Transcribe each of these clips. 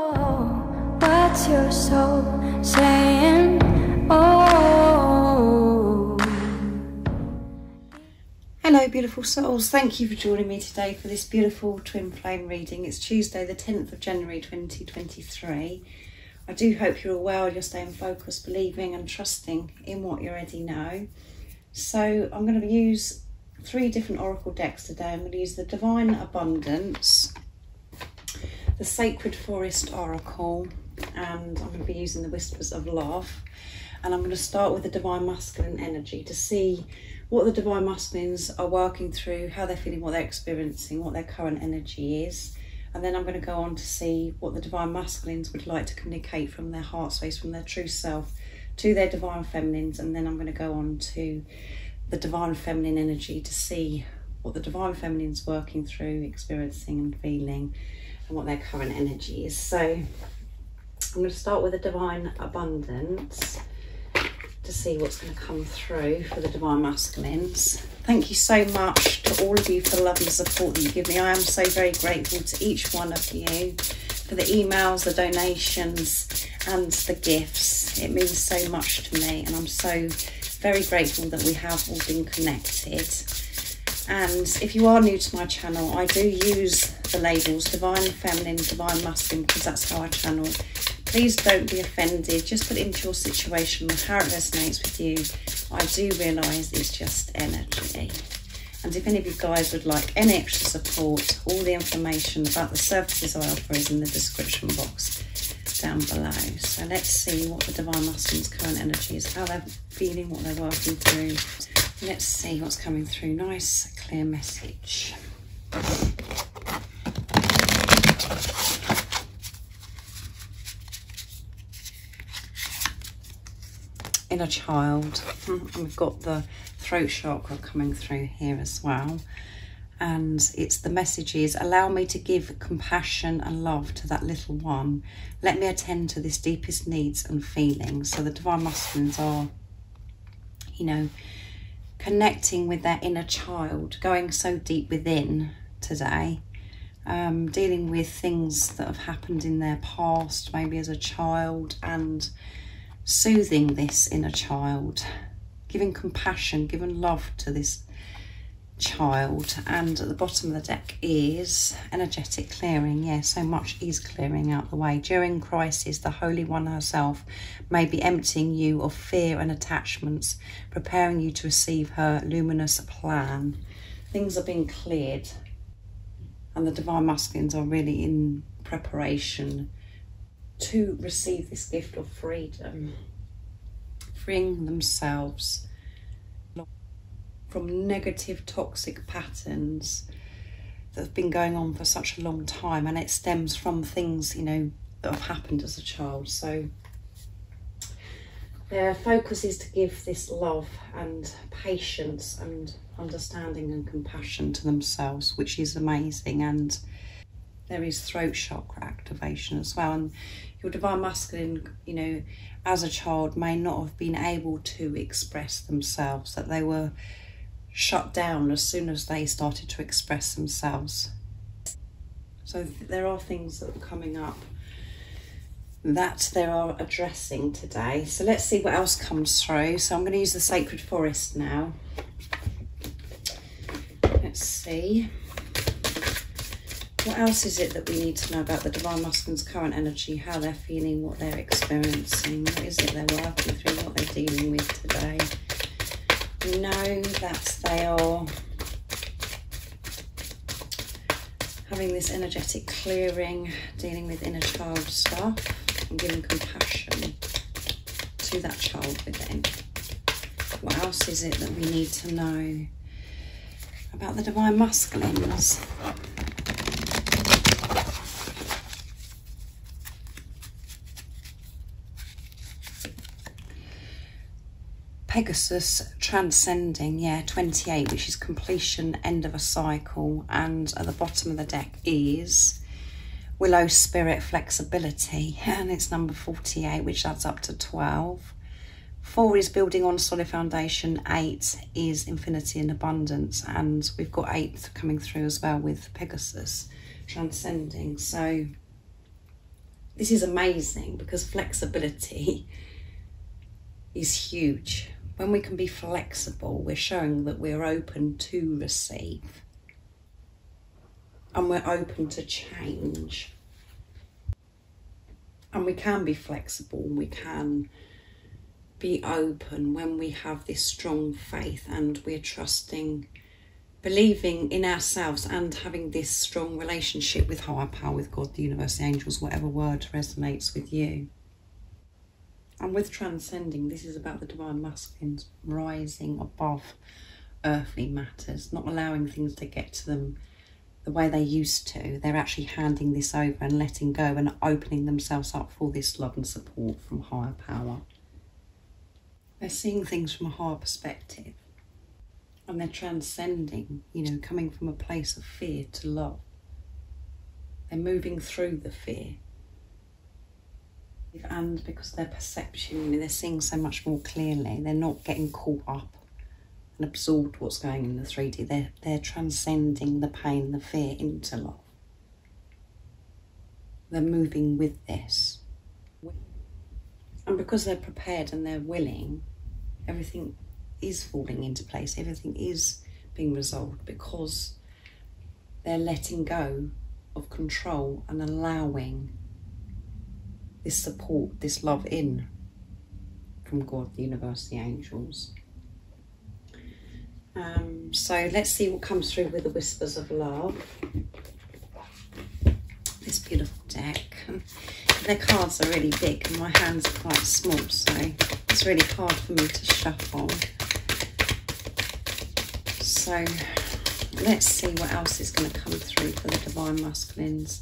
What's your soul saying? Oh. Hello beautiful souls, thank you for joining me today for this beautiful twin flame reading. It's Tuesday the 10th of January 2023. I do hope you're all well, you're staying focused, believing and trusting in what you already know. So I'm going to use 3 different oracle decks today. I'm going to use the Divine Abundance, the Sacred Forest Oracle, and I'm going to be using the Whispers of Love. And I'm going to start with the Divine Masculine energy to see what the Divine Masculines are working through, how they're feeling, what they're experiencing, what their current energy is. And then I'm going to go on to see what the Divine Masculines would like to communicate from their heart space, from their true self to their Divine Feminines. And then I'm going to go on to the Divine Feminine energy to see what the Divine Feminine's working through, experiencing and feeling, and what their current energy is. So I'm going to start with the Divine Abundance to see what's going to come through for the Divine Masculines. Thank you so much to all of you for the love and support that you give me. I am so very grateful to each one of you for the emails, the donations and the gifts. It means so much to me, and I'm so very grateful that we have all been connected. And if you are new to my channel, I do use the labels Divine Feminine, Divine Masculine, because that's how I channel. Please don't be offended, just put it into your situation and how it resonates with you. I do realise it's just energy. And if any of you guys would like any extra support, all the information about the services I offer is in the description box down below. So let's see what the Divine Masculine's current energy is, how they're feeling, what they're working through. Let's see what's coming through. Nice, clear message. Inner child, and we've got the throat chakra coming through here as well, and it's the message is, allow me to give compassion and love to that little one. Let me attend to this deepest needs and feelings. So the Divine Masculines are, you know, connecting with their inner child, going so deep within today, dealing with things that have happened in their past, maybe as a child, and soothing this inner child, giving compassion, giving love to this child. And at the bottom of the deck is energetic clearing. Yeah, so much is clearing out the way. During crisis, the Holy One herself may be emptying you of fear and attachments, preparing you to receive her luminous plan. Things are being cleared, and the Divine Masculines are really in preparation to receive this gift of freedom, freeing themselves from negative, toxic patterns that have been going on for such a long time, and it stems from things, you know, that have happened as a child. So their focus is to give this love and patience and understanding and compassion to themselves, which is amazing. And there is throat chakra activation as well. And your Divine Masculine, you know, as a child may not have been able to express themselves, that they were shut down as soon as they started to express themselves. So there are things that are coming up that they are addressing today. So let's see what else comes through. So I'm going to use the Sacred Forest now. Let's see. What else is it that we need to know about the Divine Masculine's current energy, how they're feeling, what they're experiencing, what is it they're working through, what they're dealing with today. We know that they are having this energetic clearing, dealing with inner child stuff and giving compassion to that child within. What else is it that we need to know about the Divine Masculines? Pegasus transcending, yeah, 28, which is completion, end of a cycle. And at the bottom of the deck is Willow Spirit Flexibility, and it's number 48, which adds up to 12. 4 is building on a solid foundation. 8 is infinity and abundance, and we've got 8 coming through as well with Pegasus transcending. So this is amazing because flexibility is huge. When we can be flexible, we're showing that we're open to receive and we're open to change. And we can be flexible, we can be open when we have this strong faith and we're trusting, believing in ourselves and having this strong relationship with higher power, with God, the universe, the angels, whatever word resonates with you. And with transcending, this is about the divine masculines rising above earthly matters, not allowing things to get to them the way they used to. They're actually handing this over and letting go and opening themselves up for this love and support from higher power. They're seeing things from a higher perspective and they're transcending, you know, coming from a place of fear to love. They're moving through the fear. And because their perception, you know, they're seeing so much more clearly, they're not getting caught up and absorbed what's going in the 3D. They're transcending the pain, the fear into love. They're moving with this. And because they're prepared and they're willing, everything is falling into place. Everything is being resolved because they're letting go of control and allowing this support, this love in from God, the universe, the angels. So let's see what comes through with the whispers of love. This beautiful deck. Their cards are really big and my hands are quite small, so it's really hard for me to shuffle. So let's see what else is going to come through for the divine masculines.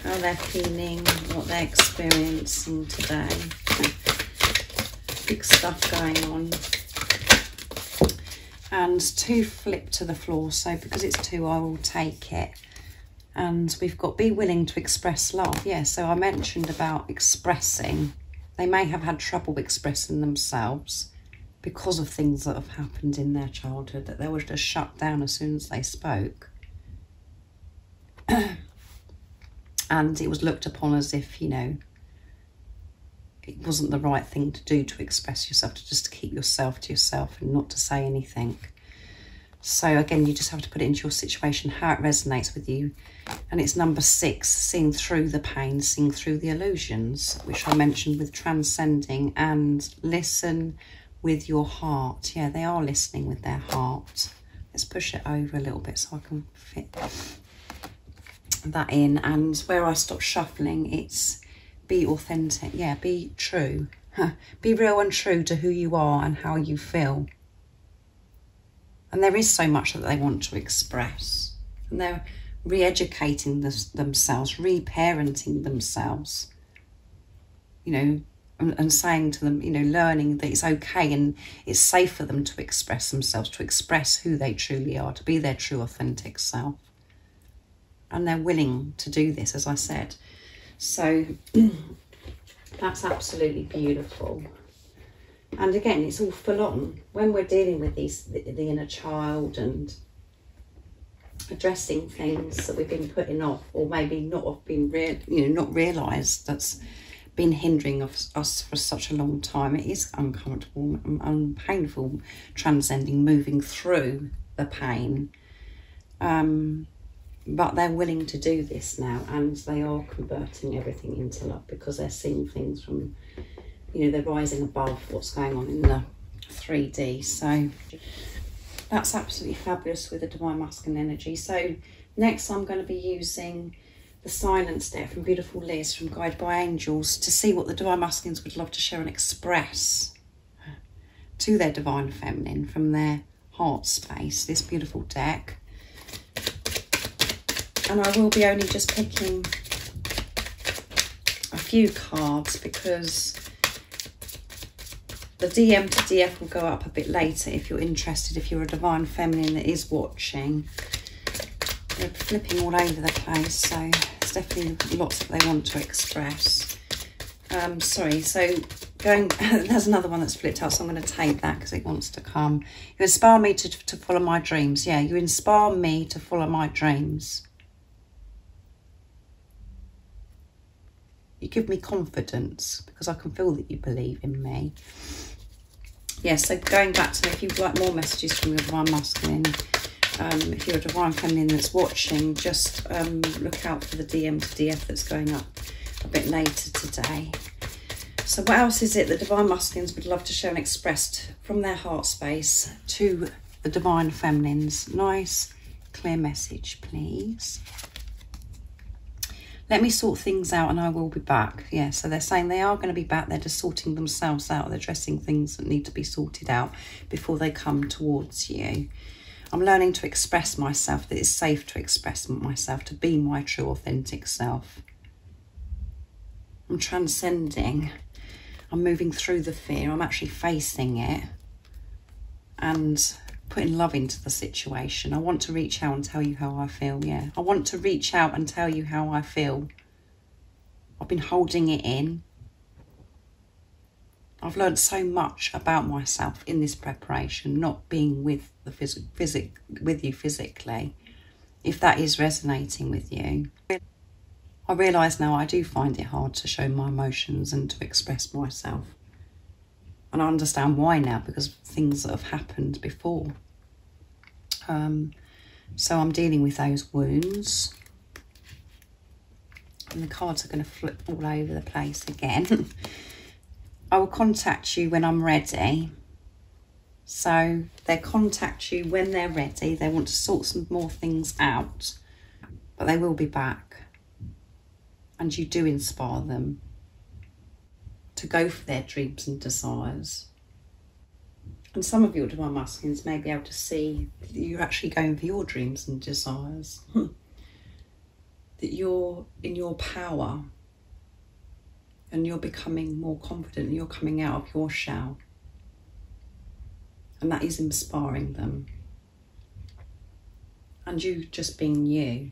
How they're feeling, what they're experiencing today. Big stuff going on. And 2 flip to the floor, so because it's 2 I will take it. And we've got be willing to express love. Yeah, so I mentioned about expressing. They may have had trouble expressing themselves because of things that have happened in their childhood, that they were just shut down as soon as they spoke. And it was looked upon as if, you know, it wasn't the right thing to do to express yourself, to just keep yourself to yourself and not to say anything. So again, you just have to put it into your situation, how it resonates with you. And it's number 6, seeing through the pain, seeing through the illusions, which I mentioned with transcending, and listen with your heart. Yeah, they are listening with their heart. Let's push it over a little bit so I can fit that in. And where I stop shuffling, it's be authentic. Yeah, be true. Be real and true to who you are and how you feel. And there is so much that they want to express. And they're re-educating themselves, re-parenting themselves. You know, and saying to them, you know, learning that it's okay and it's safe for them to express themselves, to express who they truly are, to be their true authentic self. And they're willing to do this, as I said. So that's absolutely beautiful. And again, it's all full on. When we're dealing with the inner child and addressing things that we've been putting off, or maybe not have been not realised, that's been hindering us for such a long time. It is uncomfortable and painful, transcending, moving through the pain. But they're willing to do this now, and they are converting everything into love because they're seeing things from, you know, they're rising above what's going on in the 3D. So that's absolutely fabulous with the divine masculine energy. So next I'm going to be using the silence deck from beautiful Liz from Guided by Angels to see what the divine masculines would love to share and express to their divine feminine from their heart space. This beautiful deck. And I will be only just picking a few cards because the DM to DF will go up a bit later if you're interested, if you're a divine feminine that is watching. They're flipping all over the place, so there's definitely lots that they want to express. Sorry, so there's another one that's flipped out, so I'm going to take that because it wants to come. You inspire me to follow my dreams. Yeah, you inspire me to follow my dreams. You give me confidence because I can feel that you believe in me. Yeah, so going back to, if you'd like more messages from your Divine Masculine, if you're a Divine Feminine that's watching, just look out for the DM to DF that's going up a bit later today. So what else is it that Divine Masculines would love to share and express from their heart space to the Divine Feminines? Nice, clear message, please. Let me sort things out and I will be back. Yeah, so they're saying they are going to be back. They're just sorting themselves out. They're addressing things that need to be sorted out before they come towards you. I'm learning to express myself, that it's safe to express myself, to be my true, authentic self. I'm transcending. I'm moving through the fear. I'm actually facing it and putting love into the situation. I want to reach out and tell you how I feel. Yeah, I want to reach out and tell you how I feel. I've been holding it in. I've learned so much about myself in this preparation, not being with the with you physically. If that is resonating with you, I realise now I do find it hard to show my emotions and to express myself. And I understand why now, because of things that have happened before. So I'm dealing with those wounds. And the cards are going to flip all over the place again. I will contact you when I'm ready. So they contact you when they're ready. They want to sort some more things out. But they will be back. And you do inspire them to go for their dreams and desires. And some of your Divine Masculines may be able to see that you're actually going for your dreams and desires. That you're in your power and you're becoming more confident and you're coming out of your shell. And that is inspiring them. And you just being you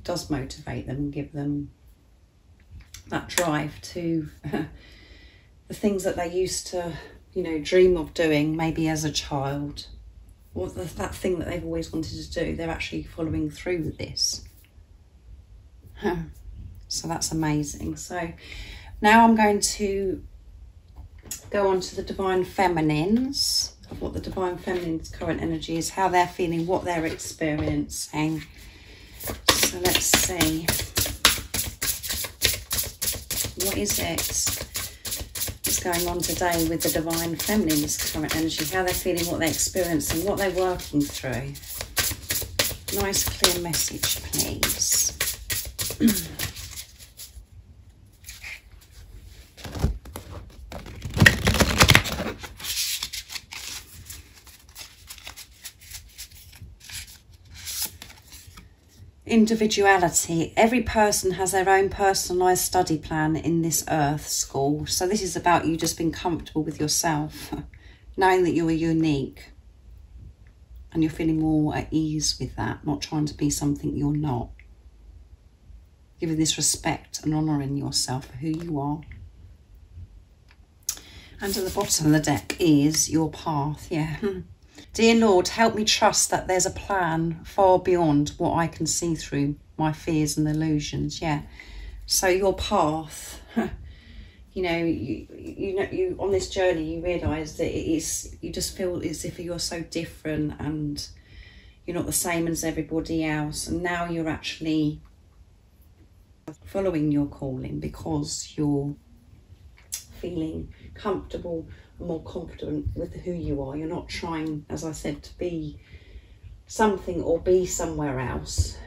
does motivate them and give them that drive to the things that they used to, you know, dream of doing maybe as a child, or that thing that they've always wanted to do. They're actually following through with this. So that's amazing. So now I'm going to go on to the Divine Feminines, of what the Divine Feminine's current energy is, how they're feeling, what they're experiencing. So let's see. What is it that's going on today with the Divine Feminine's current energy? How they're feeling, what they're experiencing, what they're working through. Nice clear message, please. Individuality. Every person has their own personalised study plan in this earth school. So this is about you just being comfortable with yourself, knowing that you are unique. And you're feeling more at ease with that, not trying to be something you're not. Giving this respect and honouring yourself for who you are. And at the bottom of the deck is your path, yeah. Dear Lord, help me trust that there's a plan far beyond what I can see through my fears and illusions. Yeah. So your path, you know, you on this journey, you realise that it is, you just feel as if you're so different and you're not the same as everybody else. And now you're actually following your calling because you're feeling comfortable and more confident with who you are. You're not trying, as I said, to be something or be somewhere else.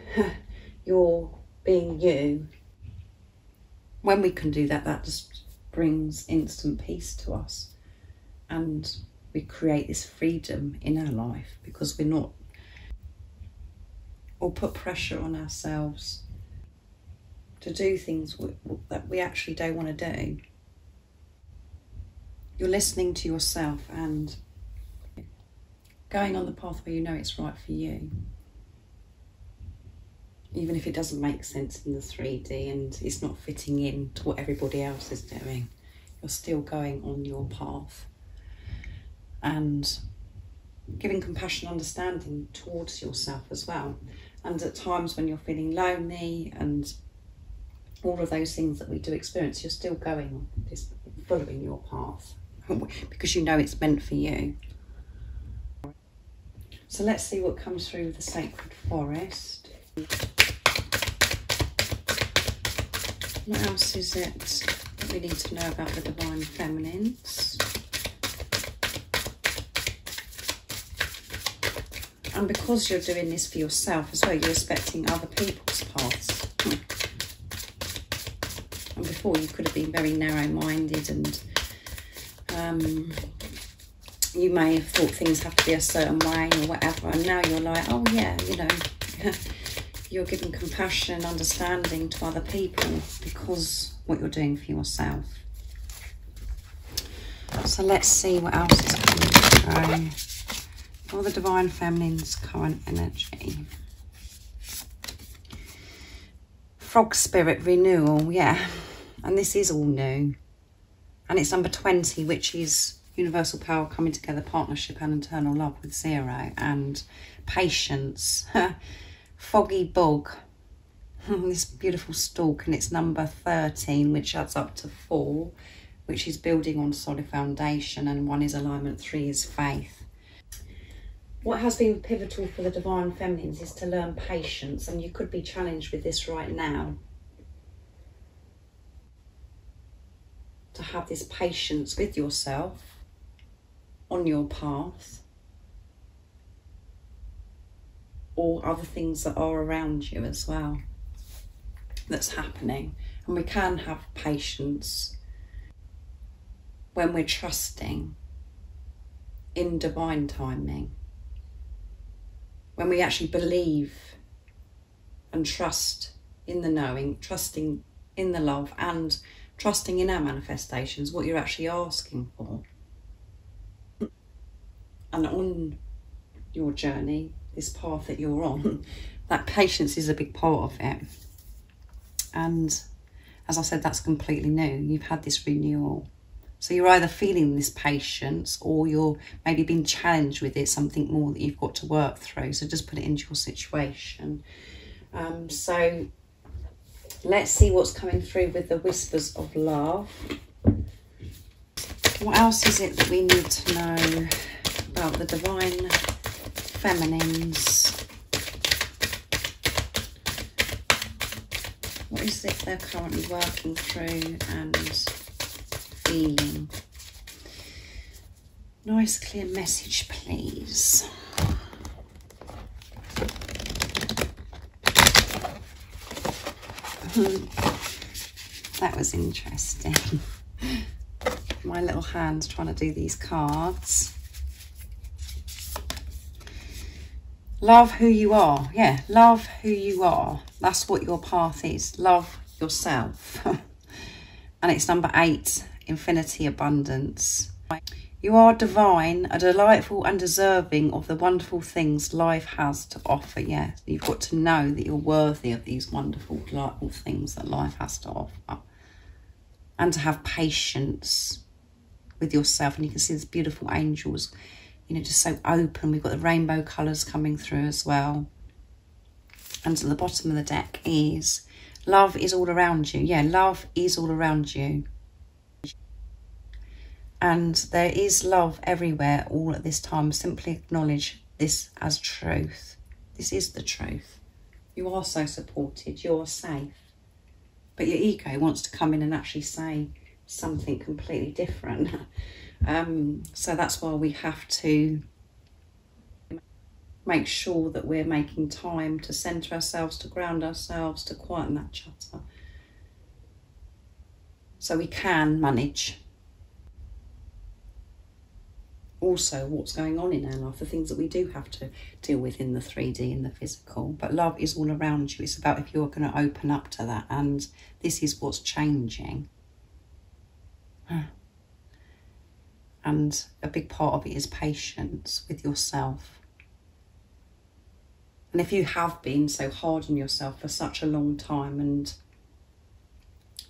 You're being you. When we can do that, that just brings instant peace to us. And we create this freedom in our life because we're not, or put pressure on ourselves to do things that we actually don't want to do. You're listening to yourself and going on the path where you know it's right for you. Even if it doesn't make sense in the 3D and it's not fitting in to what everybody else is doing, you're still going on your path. And giving compassion and understanding towards yourself as well. And at times when you're feeling lonely and all of those things that we do experience, you're still going on this, following your path, because you know it's meant for you. So let's see what comes through with the sacred forest. What else is it that we need to know about the divine feminines? And because you're doing this for yourself as well, you're respecting other people's paths. And before you could have been very narrow-minded, and you may have thought things have to be a certain way or whatever, and now you're like, oh yeah, you know, you're giving compassion and understanding to other people because what you're doing for yourself. So let's see what else is coming through. All the divine feminine's current energy. Frog spirit renewal, yeah. And this is all new. And it's number 20, which is universal power coming together, partnership and eternal love with 0. And patience. Foggy bog. This beautiful stalk, and it's number 13, which adds up to 4, which is building on solid foundation, and 1 is alignment, 3 is faith. What has been pivotal for the divine feminines is to learn patience, and you could be challenged with this right now. To have this patience with yourself on your path, or other things that are around you as well that's happening. And we can have patience when we're trusting in divine timing. When we actually believe and trust in the knowing, trusting in the love, and trusting in our manifestations, what you're actually asking for. And on your journey, this path that you're on, that patience is a big part of it. And as I said, that's completely new. You've had this renewal. So you're either feeling this patience, or you're maybe being challenged with it, something more that you've got to work through. So just put it into your situation. So let's see what's coming through with the whispers of love. What else is it that we need to know about the divine feminines? What is it they're currently working through and feeling? Nice clear message, please. That was interesting. My little hand's trying to do these cards. Love who you are. Yeah, love who you are. That's what your path is. Love yourself. And it's number 8, infinity abundance. You are divine, a delightful and deserving of the wonderful things life has to offer. Yeah, you've got to know that you're worthy of these wonderful, delightful things that life has to offer. And to have patience with yourself. And you can see these beautiful angels, you know, just so open. We've got the rainbow colours coming through as well. And at the bottom of the deck is love is all around you. Yeah, love is all around you. And there is love everywhere all at this time. Simply acknowledge this as truth. This is the truth. You are so supported. You're safe. But your ego wants to come in and actually say something completely different. So that's why we have to make sure that we're making time to centre ourselves, to ground ourselves, to quieten that chatter. So we can manage also what's going on in our life, the things that we do have to deal with in the 3D, in the physical. But love is all around you. It's about if you're going to open up to that. And this is what's changing. And a big part of it is patience with yourself. And if you have been so hard on yourself for such a long time, and,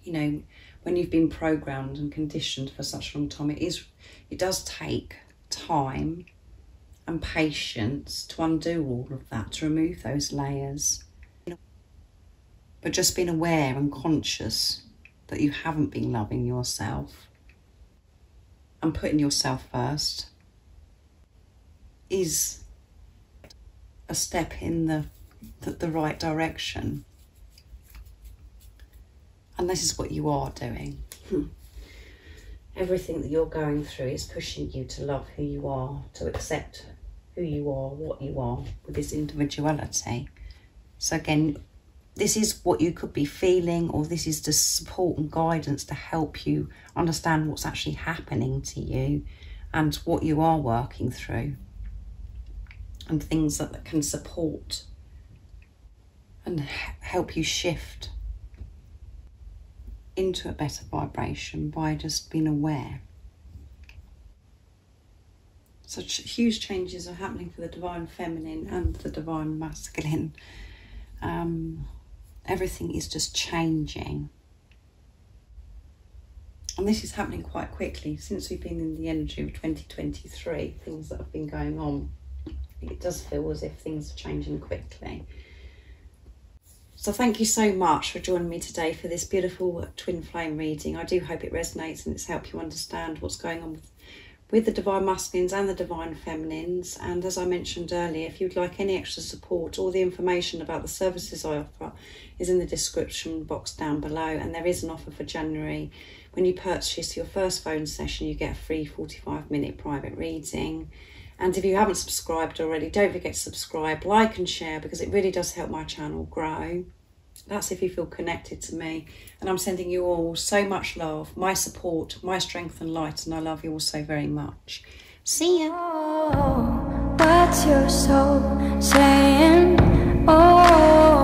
you know, when you've been programmed and conditioned for such a long time, it does take time and patience to undo all of that, to remove those layers. but just being aware and conscious that you haven't been loving yourself and putting yourself first is a step in the right direction. And this is what you are doing. Everything that you're going through is pushing you to love who you are, to accept who you are, what you are, with this individuality. So again, this is what you could be feeling, or this is just support and guidance to help you understand what's actually happening to you and what you are working through, and things that can support and help you shift into a better vibration by just being aware. Such huge changes are happening for the divine feminine and the divine masculine. Everything is just changing. And this is happening quite quickly. Since we've been in the energy of 2023, things that have been going on, it does feel as if things are changing quickly. So thank you so much for joining me today for this beautiful twin flame reading. I do hope it resonates and it's helped you understand what's going on with the divine masculines and the divine feminines. And as I mentioned earlier, if you'd like any extra support, all the information about the services I offer is in the description box down below. And there is an offer for January. When you purchase your first phone session, you get a free 45-minute private reading. And if you haven't subscribed already, don't forget to subscribe, like and share, because it really does help my channel grow. That's if you feel connected to me. And I'm sending you all so much love, my support, my strength and light, and I love you all so very much. See ya. Oh, what's your soul saying? Oh.